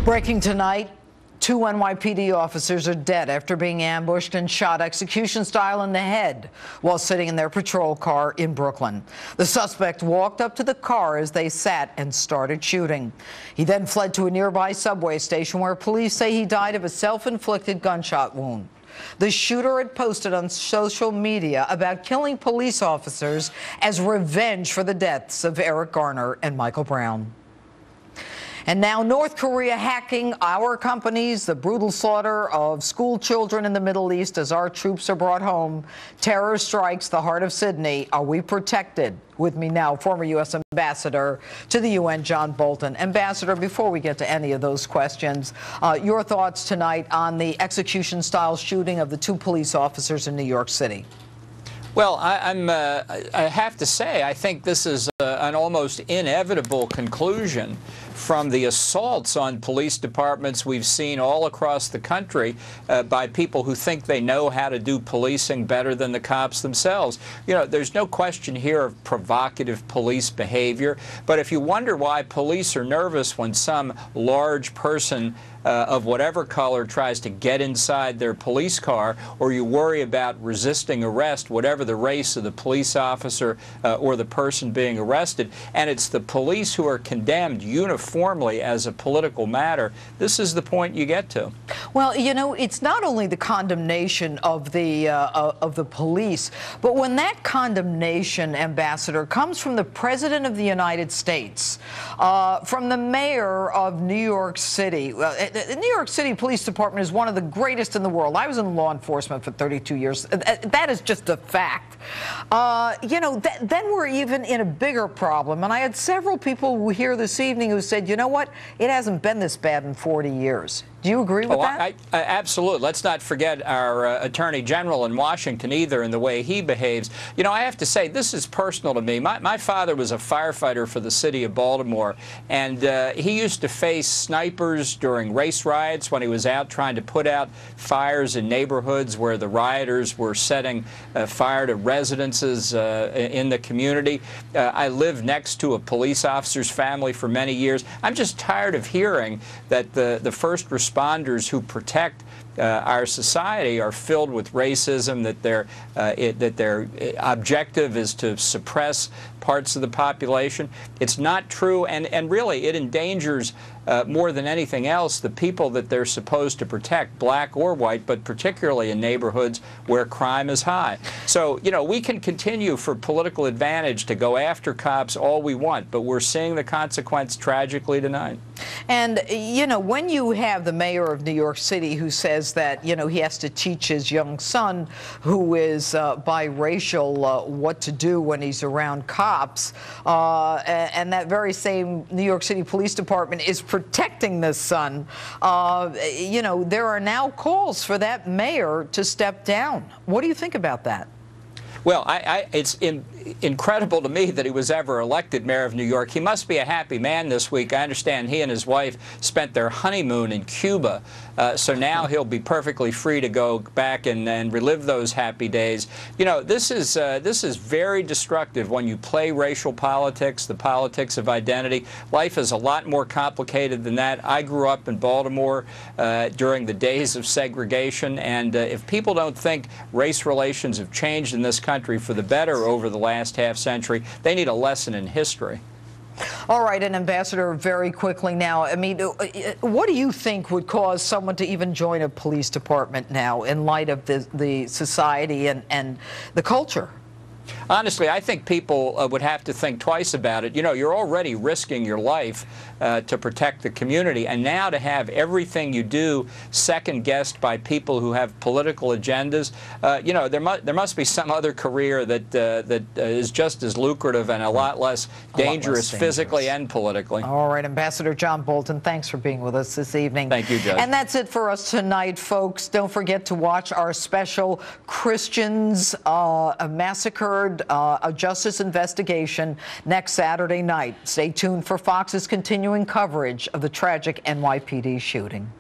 Breaking tonight, 2 NYPD officers are dead after being ambushed and shot execution style in the head while sitting in their patrol car in Brooklyn. The suspect walked up to the car as they sat and started shooting. He then fled to a nearby subway station where police say he died of a self-inflicted gunshot wound. The shooter had posted on social media about killing police officers as revenge for the deaths of Eric Garner and Michael Brown. And now North Korea hacking our companies, the brutal slaughter of school children in the Middle East as our troops are brought home. Terror strikes the heart of Sydney. Are we protected? With me now, former U.S. Ambassador to the UN, John Bolton. Ambassador, before we get to any of those questions, your thoughts tonight on the execution-style shooting of the 2 police officers in New York City. Well, I have to say, I think this is an almost inevitable conclusion from the assaults on police departments we've seen all across the country by people who think they know how to do policing better than the cops themselves. You know, there's no question here of provocative police behavior, but if you wonder why police are nervous when some large person of whatever color tries to get inside their police car, or you worry about resisting arrest, whatever the race of the police officer or the person being arrested, and it's the police who are condemned uniformly as a political matter, this is the point you get to. Well, you know, it's not only the condemnation of the police, but when that condemnation, Ambassador, comes from the President of the United States, from the mayor of New York City. The New York City Police Department is one of the greatest in the world. I was in law enforcement for 32 years. That is just a fact. You know, then we're even in a bigger problem. And I had several people here this evening who said, you know what, it hasn't been this bad in 40 years. Do you agree with that? Absolutely. Let's not forget our Attorney General in Washington either and the way he behaves. You know, I have to say, this is personal to me. My father was a firefighter for the city of Baltimore, and he used to face snipers during race riots when he was out trying to put out fires in neighborhoods where the rioters were setting fire to residences in the community. I lived next to a police officer's family for many years. I'm just tired of hearing that the first responders who protect our society are filled with racism, that their objective is to suppress parts of the population. It's not true, and really it endangers more than anything else the people that they're supposed to protect, black or white, but particularly in neighborhoods where crime is high. So, you know, we can continue for political advantage to go after cops all we want, but we're seeing the consequence tragically tonight. And, you know, when you have the mayor of New York City who says that, you know, he has to teach his young son, who is biracial, what to do when he's around cops, and that very same New York City Police Department is protecting this son, you know, there are now calls for that mayor to step down. What do you think about that? Well, it's incredible to me that he was ever elected mayor of New York. He must be a happy man this week. I understand he and his wife spent their honeymoon in Cuba, so now he'll be perfectly free to go back and relive those happy days. You know, this is very destructive when you play racial politics, the politics of identity. Life is a lot more complicated than that. I grew up in Baltimore during the days of segregation, and if people don't think race relations have changed in this country for the better over the last half-century, they need a lesson in history. All right, and Ambassador, very quickly now, I mean, what do you think would cause someone to even join a police department now in light of the society and the culture? Honestly, I think people would have to think twice about it. You know, you're already risking your life to protect the community, and now to have everything you do second-guessed by people who have political agendas, you know, there must be some other career that is just as lucrative and a lot less dangerous physically and politically. All right, Ambassador John Bolton, thanks for being with us this evening. Thank you, Judge. And that's it for us tonight, folks. Don't forget to watch our special Christians Massacred a justice investigation next Saturday night. Stay tuned for Fox's continuing coverage of the tragic NYPD shooting.